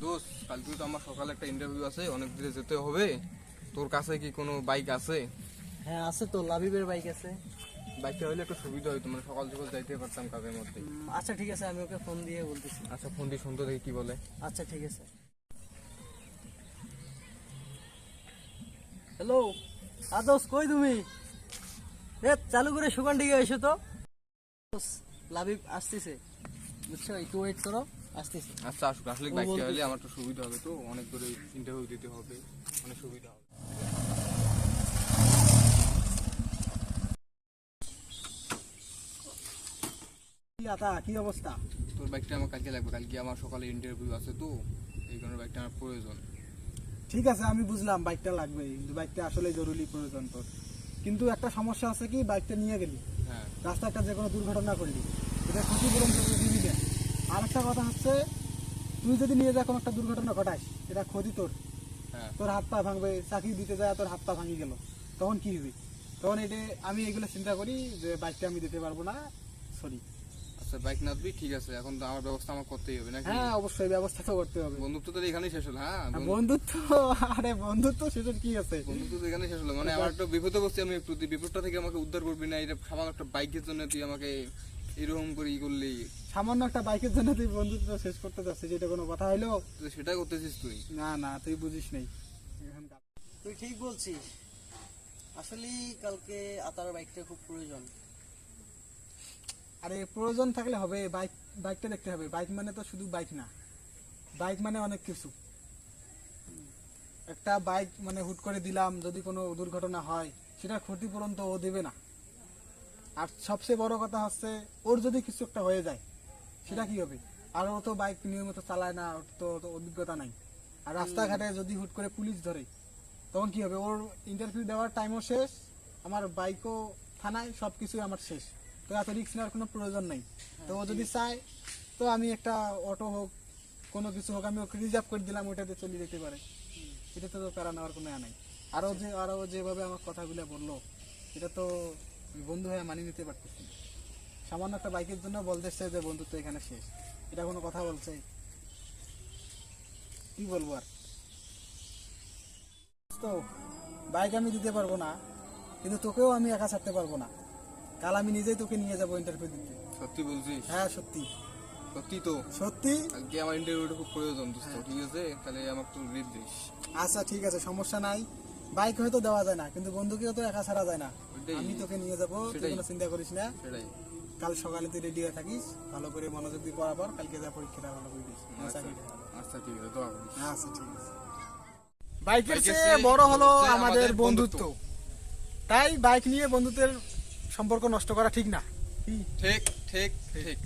দোস্ত, কালকে তো আমার সকালে একটা ইন্টারভিউ আছে, অনেক দূরে যেতে হবে। তোর কাছে কি কোনো বাইক আছে? হ্যাঁ আছে তো, লাবিবের বাইক আছে। বাইকটা হলে একটু সুবিধা হইতো, মানে সকাল সকাল যাইতে পারতাম কাজের মধ্যে। আচ্ছা ঠিক আছে, আমি ওকে ফোন দিয়ে বলতেছি। আচ্ছা, ফোন দিয়ে শুনতে দেখি কি বলে। আচ্ছা ঠিক আছে। হ্যালো আদোস, কই তুমি? চালু করে সুগান দিকে এসো তো। লাবিব আসতেছে, বুঝছো? একটু ওয়েট করো, আসতেছে। আচ্ছা আসুক, আসলে বাইকটা হলে আমার তো সুবিধা হবে, তো অনেক দূরে ইন্টারভিউ দিতে হবে, অনেক সুবিধা হবে। কি অবস্থা? তোর বাইকটা আমার কালকে লাগবে, কালকে আমার সকালে ইন্টারভিউ আছে, তো এই কারণে বাইকটা আমার প্রয়োজন। ঠিক আছে, আমি বুঝলাম বাইকটা লাগবে, কিন্তু বাইকটা আসলে জরুরি প্রয়োজন তোর। কিন্তু একটা সমস্যা আছে, কি বাইকটা নিয়ে গেলি হ্যাঁ, রাস্তায় একটা যে কোনো দুর্ঘটনা করলি, এটা ক্ষতিপূরণ তোকে দিবি কেন? আর একটা কথা হচ্ছে, তুই যদি নিয়ে যা কোনো একটা দুর্ঘটনা ঘটাস, এটা ক্ষতি তোর। হ্যাঁ। তোর হাত পা ভাঙবে, চাকরি দিতে যায় তোর হাত পা ভাঙি গেল, তখন কি হবে? তখন এটা আমি এগুলো চিন্তা করি যে বাইকটা আমি দিতে পারবো না, সরি। আচ্ছা, বাইক না দিবি, ঠিক আছে। এখন তো আমার ব্যবস্থা আমার করতেই হবে নাকি? হ্যাঁ অবশ্যই, ব্যবস্থা তো করতে হবে। বন্ধুত্ব তো এখানেই শেষ হলো। হ্যাঁ, বন্ধুত্ব, আরে বন্ধুত্ব সেটা কি আছে? বন্ধুত্ব তো এখানেই শেষ হলো। মানে আমার একটা বিপদে বসছি আমি, একটু তুই বিপদটা থেকে আমাকে উদ্ধার করবি না? এটা সামান্য একটা বাইকের জন্য তুই আমাকে এরকম করে ই করলি। সামান্য একটা বাইকের জন্য তুই বন্ধুত্ব শেষ করতে যাচ্ছিস, যেটা কোনো কথা হইলো? তুই সেটা করতেছিস তুই। না না, তুই বুঝিস নাই। তুই ঠিক বলছিস, আসলে কালকে আতার বাইকটা খুব প্রয়োজন। আরে প্রয়োজন থাকলে হবে, বাইকটা দেখতে হবে। বাইক মানে তো শুধু বাইক না, বাইক মানে অনেক কিছু। একটা বাইক মানে হুট করে দিলাম, যদি কোনো দুর্ঘটনা হয় সেটা ক্ষতিপূরণ তো ও দেবে না। আর সবচেয়ে বড় কথা হচ্ছে, ওর যদি কিছু একটা হয়ে যায় সেটা কি হবে? আর ও তো বাইক নিয়মিত চালায় না, ওর তো অত অভিজ্ঞতা নাই। আর রাস্তাঘাটে যদি হুট করে পুলিশ ধরে, তখন কি হবে? ওর ইন্টারভিউ দেওয়ার টাইমও শেষ, আমার বাইকও থানায়, সবকিছুই আমার শেষ। তো এত রিস্ক নেওয়ার কোনো প্রয়োজন নেই। তো ও যদি চায়, তো আমি একটা অটো হোক, কোনো কিছু হোক, আমি ওকে রিজার্ভ করে দিলাম, ওইটাতে চলে যেতে পারে। এটা তো প্যারা নেওয়ার কোনো নাই। আরও যেভাবে আমার কথাগুলো বললো, এটা তো আমি বন্ধু হয়ে মানিয়ে নিতে পারতেছি না। সামান্য একটা বাইকের জন্য বলতেছে যে বন্ধুত্ব এখানে শেষ, এটা কোনো কথা বলছে? কি বলবো আর? তো বাইক আমি দিতে পারবো না, কিন্তু তোকেও আমি একা ছাড়তে পারবো না। কাল আমি নিজেই তোকে নিয়ে যাবো ইন্টারভিউ দিতে। সত্যি বলছিস? হ্যাঁ সত্যি সত্যি তো? সত্যি। কালকে আমার ইন্টারভিউটা খুব প্রয়োজন দোস্ত, ঠিক আছে? তাহলে আমার একটু লিভ দিস। আচ্ছা ঠিক আছে, সমস্যা নাই। বাইক হয়তো দেওয়া যায় না, কিন্তু বন্ধুকেও তো একা ছাড়া যায় না। ওইটাই। আমি তোকে নিয়ে যাবো, তুই সেটাই। কোনো চিন্তা করিস না। সেটাই। কাল সকালে তুই রেডি হয়ে থাকিস, ভালো করে মনোযোগ দিয়ে পড়ার পর কালকে যা পরীক্ষাটা ভালো করে দিস। আচ্ছা, আচ্ছা ঠিক আছে, দোয়া করিস। আচ্ছা ঠিক আছে। বাইকের বাইকের চেয়ে চেয়ে বড় হলো হচ্ছে আমাদের আমাদের বন্ধুত্ব। তাই বাইক নিয়ে বন্ধুত্বের সম্পর্ক নষ্ট করা ঠিক না। ঠিক ঠিক ঠিক।